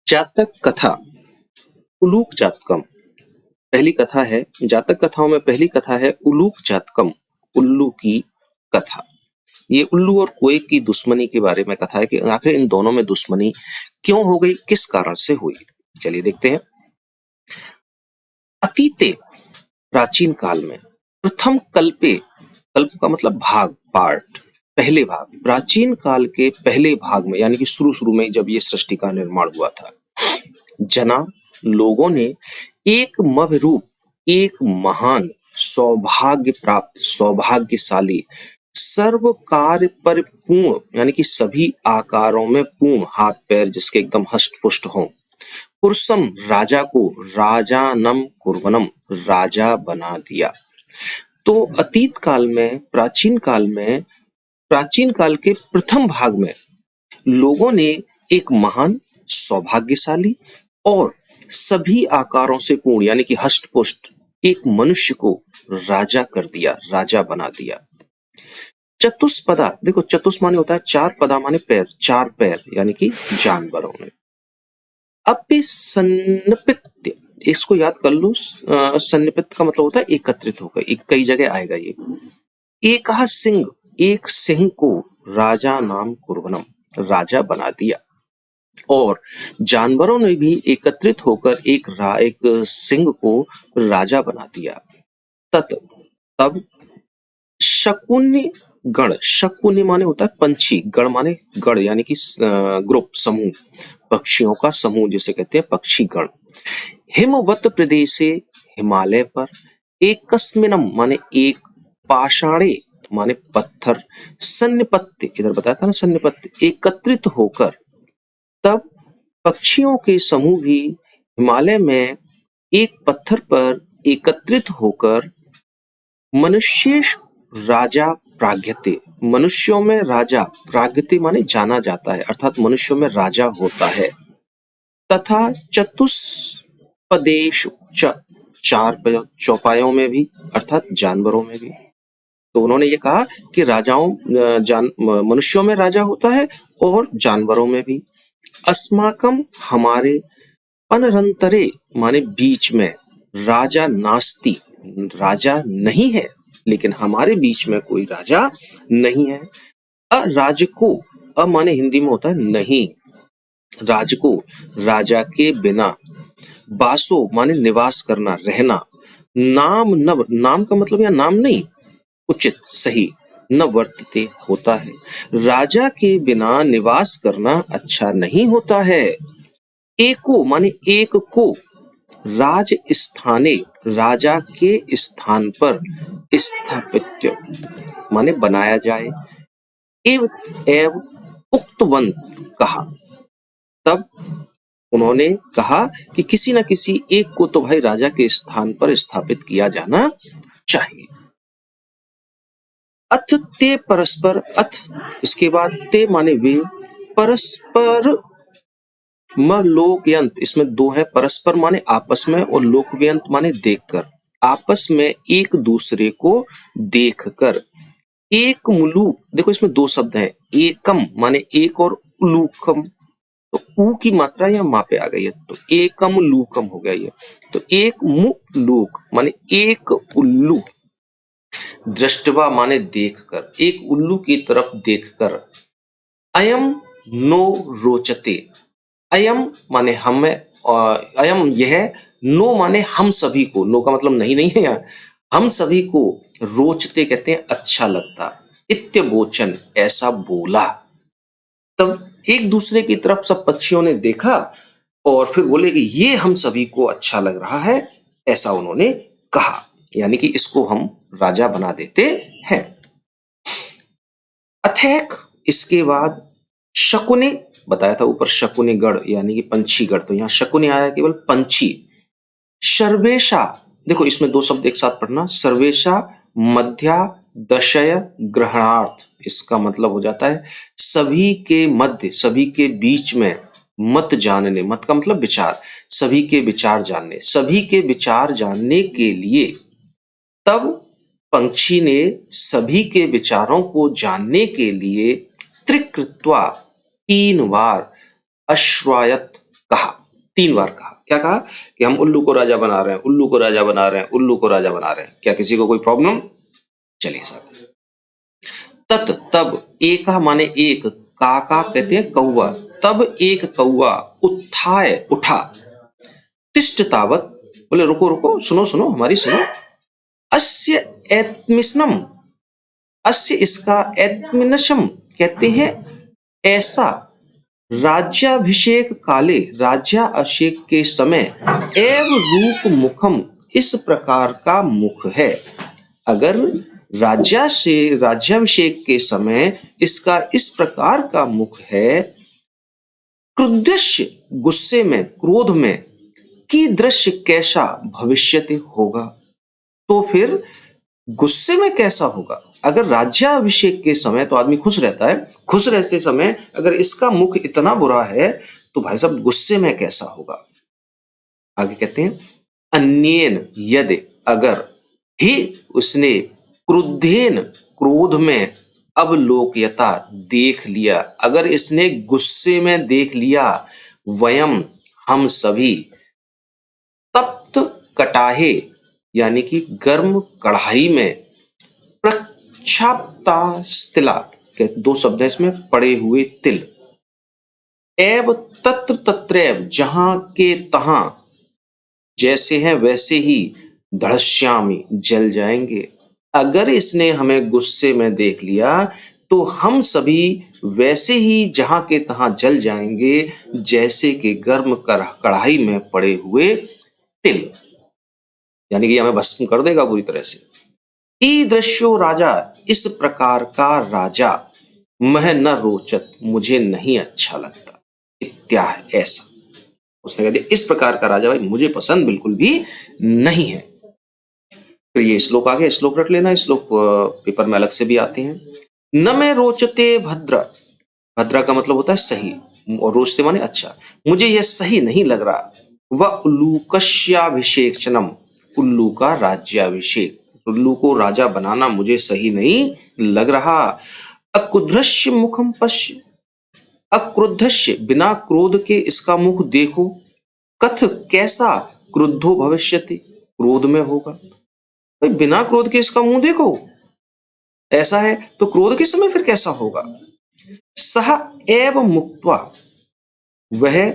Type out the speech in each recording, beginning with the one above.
जातक कथा उलूक जातकम। पहली कथा है, जातक कथाओं में पहली कथा है उलूक जातकम, उल्लू की कथा। ये उल्लू और कोए की दुश्मनी के बारे में कथा है कि आखिर इन दोनों में दुश्मनी क्यों हो गई, किस कारण से हुई। चलिए देखते हैं। अतीते, प्राचीन काल में, प्रथम कल्पे, कल्प का मतलब भाग, पार्ट, पहले भाग, प्राचीन काल के पहले भाग में, यानी कि शुरू शुरू में जब ये सृष्टि का निर्माण हुआ था, जना लोगों ने एक मभरूप, एक महान, सौभाग्य प्राप्त, सौभाग्यशाली, सर्व कार्य पर पूर्ण, यानी कि सभी आकारों में पूर्ण, हाथ पैर जिसके एकदम हष्ट पुष्ट हों, पुरुषम राजा को, राजानम कुर्वनम, राजा बना दिया। तो अतीत काल में, प्राचीन काल के प्रथम भाग में लोगों ने एक महान, सौभाग्यशाली और सभी आकारों से पूर्ण, यानी कि हष्ट पुष्ट एक मनुष्य को राजा कर दिया, राजा बना दिया। चतुष्पदा, देखो चतुष माने होता है चार, पदा माने पैर, चार पैर, यानी कि जानवरों ने। अपि सन्निपित्य, इसको याद कर लो। सन्निपित्य का मतलब होता है एकत्रित होकर, एक कई जगह आएगा ये। एक सिंह, एक सिंह को राजा नाम कुर्वनम, राजा बना दिया। और जानवरों ने भी एकत्रित होकर एक सिंह को राजा बना दिया। तब शकुनि गण, शकुनि माने होता है पंछी, गण माने गण, यानी कि ग्रुप, समूह, पक्षियों का समूह जिसे कहते हैं पक्षी गण। हिमवत प्रदेशे, हिमालय पर, एकस्मिनम माने एक, पाषाणे माने पत्थर, सन्निपत्य, इधर बताया था ना सन्निपत्य, एकत्रित होकर। तब पक्षियों के समूह भी हिमालय में एक पत्थर पर एकत्रित होकर मनुष्य राजा प्राग्यते, मनुष्यों में राजा, प्राग्यते माने जाना जाता है, अर्थात मनुष्यों में राजा होता है। तथा चतुष्पदेषु, चार चौपायों में भी, अर्थात जानवरों में भी। तो उन्होंने ये कहा कि मनुष्यों में राजा होता है और जानवरों में भी। अस्माकम, हमारे, अनरंतरे माने बीच में, राजा नास्ति, राजा नहीं है, लेकिन हमारे बीच में कोई राजा नहीं है। अराजको, अ माने हिंदी में होता है नहीं, राजको राजा के बिना, बासो माने निवास करना, रहना, नाम नव, नाम का मतलब यहाँ नाम नहीं, उचित, सही, न वर्तते होता है, राजा के बिना निवास करना अच्छा नहीं होता है। एको माने एक को, राज स्थाने, राजा के स्थान पर, स्थापित्य माने बनाया जाए। एव उक्तवंत, कहा, तब उन्होंने कहा कि किसी न किसी एक को तो भाई राजा के स्थान पर स्थापित किया जाना चाहिए। अथ ते परस्पर, अथ इसके बाद ते माने वे, परस्पर लोकयंत, इसमें दो है, परस्पर माने आपस में और लोकव्यंत माने देखकर, आपस में एक दूसरे को देखकर। एक मुलूक, देखो इसमें दो शब्द हैं, एकम माने एक और उलूकम, तो ऊ की मात्रा यहाँ माँ पे आ गई है, तो एकम लूकम हो गया ये। तो एक मुलूक माने एक उल्लू, दृष्टवा माने देखकर, एक उल्लू की तरफ देखकर। अयम नो रोचते, अयम माने हमें, अयम यह, नो माने हम सभी को, नो का मतलब नहीं नहीं है यहाँ, हम सभी को, रोचते कहते हैं अच्छा लगता, इत्यवोचन ऐसा बोला। तब एक दूसरे की तरफ सब पक्षियों ने देखा और फिर बोले कि ये हम सभी को अच्छा लग रहा है, ऐसा उन्होंने कहा, यानी कि इसको हम राजा बना देते हैं। अथैक, इसके बाद शकुने, बताया था ऊपर शकुने गढ़, यानी कि पंछी गढ़, तो यहाँ शकुने आया केवल पंछी। सर्वेशा, देखो इसमें दो शब्द एक साथ पढ़ना, सर्वेशा मध्या दशय ग्रहणार्थ, इसका मतलब हो जाता है सभी के मध्य, सभी के बीच में, मत जानने, मत का मतलब विचार, सभी के विचार जानने, सभी के विचार जानने के लिए। तब पंछी ने सभी के विचारों को जानने के लिए त्रिकृत्वा, तीन बार, अश्वायत कहा, 3 बार कहा। क्या कहा कि हम उल्लू को राजा बना रहे हैं, उल्लू को राजा बना रहे हैं, उल्लू को राजा बना रहे हैं। क्या किसी को कोई प्रॉब्लम? चलिए साथ। तत तब, एका माने एक, काका कहते हैं कौवा, तब एक कौवा उत्थाय उठा, तिष्ठ तावत, बोले रुको रुको, सुनो सुनो हमारी सुनो, अस्य एत्मिस्नम, अस्य इसका, एत्मिनशम कहते हैं ऐसा, राज्याभिषेक काले राज्याभिषेक के समय, एव रूप मुखम इस प्रकार का मुख है। अगर राज्याभिषेक के समय इसका इस प्रकार का मुख है, क्रुद्धस्य गुस्से में, क्रोध में, की दृश्य कैसा भविष्यति होगा, तो फिर गुस्से में कैसा होगा। अगर राज्याभिषेक के समय तो आदमी खुश रहता है, खुश रहते समय अगर इसका मुख इतना बुरा है तो भाई साहब गुस्से में कैसा होगा। आगे कहते हैं अन्येन यदि, अगर ही उसने, क्रुद्धेन क्रोध में, अवलोकयता देख लिया, अगर इसने गुस्से में देख लिया, वयम हम सभी, तप्त कटाहे यानी कि गर्म कढ़ाई में, प्रक्षाप्ता स्तिला के 2 शब्द है इसमें, पड़े हुए तिल, एव तत्र तत्रैव जहां के तहां, जैसे हैं वैसे ही, धड़श्यामी जल जाएंगे। अगर इसने हमें गुस्से में देख लिया तो हम सभी वैसे ही जहां के तहां जल जाएंगे, जैसे कि गर्म कढ़ाई में पड़े हुए तिल, यानी कि हमें भस्म कर देगा पूरी तरह से। ईदृश्यो राजा, इस प्रकार का राजा, मह न रोचत, मुझे नहीं अच्छा लगता, इत्याह ऐसा, उसने कह दिया इस प्रकार का राजा भाई मुझे पसंद बिल्कुल भी नहीं है। फिर ये श्लोक आ गया, श्लोक रट लेना, श्लोक पेपर में अलग से भी आते हैं। न में रोचते भद्र, भद्रा का मतलब होता है सही, और रोचते माने अच्छा, मुझे यह सही नहीं लग रहा। वह उल्लूकस्याभिषेचनम, उल्लू का राज्याभिषेक, उल्लू को राजा बनाना मुझे सही नहीं लग रहा। अक्रुद्धस्य मुखम पश्य, अक्रुद्धस्य बिना क्रोध के इसका मुख देखो, कथ कैसा, क्रुद्धो भविष्यति क्रोध में होगा। भाई बिना क्रोध के इसका मुंह देखो, ऐसा है तो क्रोध के समय फिर कैसा होगा। सह एव मुक्त्वा, वह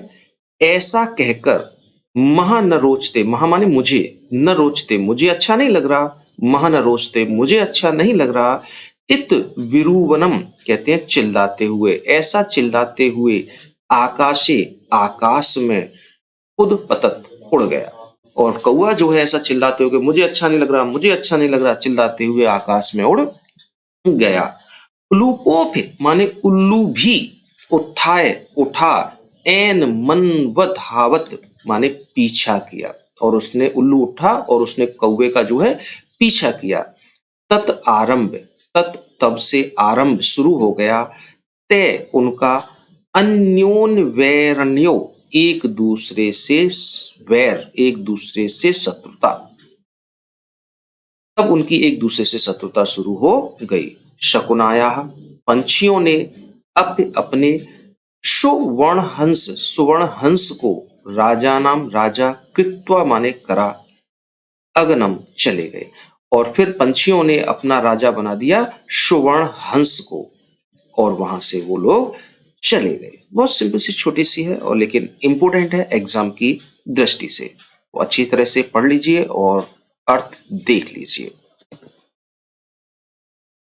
ऐसा कहकर, महा न रोचते, महा माने मुझे, न रोचते मुझे अच्छा नहीं लग रहा, महा न रोचते मुझे अच्छा नहीं लग रहा, इत विरूवनम कहते हैं चिल्लाते हुए, ऐसा चिल्लाते हुए, आकाशे आकाश में, उदपतत उड़ गया। और कौआ जो है ऐसा चिल्लाते हुए मुझे अच्छा नहीं लग रहा, मुझे अच्छा नहीं लग रहा, चिल्लाते हुए आकाश में उड़ गया। उल्लूकोप माने उल्लू भी, उत्थाय उठा, एन मनवधावत माने पीछा किया, और उसने उल्लू उठा और उसने कौवे का जो है पीछा किया। तत् आरंभ, तत् तब से आरंभ शुरू हो गया, ते उनका, अन्योन्वैरण्यो एक दूसरे से वैर, एक दूसरे से शत्रुता, तब उनकी एक दूसरे से शत्रुता शुरू हो गई। शकुनाया, पंछियों ने, अपने सुवर्ण हंस को, राजा नाम राजा, कृत्वा माने करा, अगनम चले गए, और फिर पंछियों ने अपना राजा बना दिया सुवर्ण हंस को, और वहां से वो लोग चले गए। बहुत सिंपल सी छोटी सी है, और लेकिन इंपॉर्टेंट है एग्जाम की दृष्टि से, तो अच्छी तरह से पढ़ लीजिए और अर्थ देख लीजिए।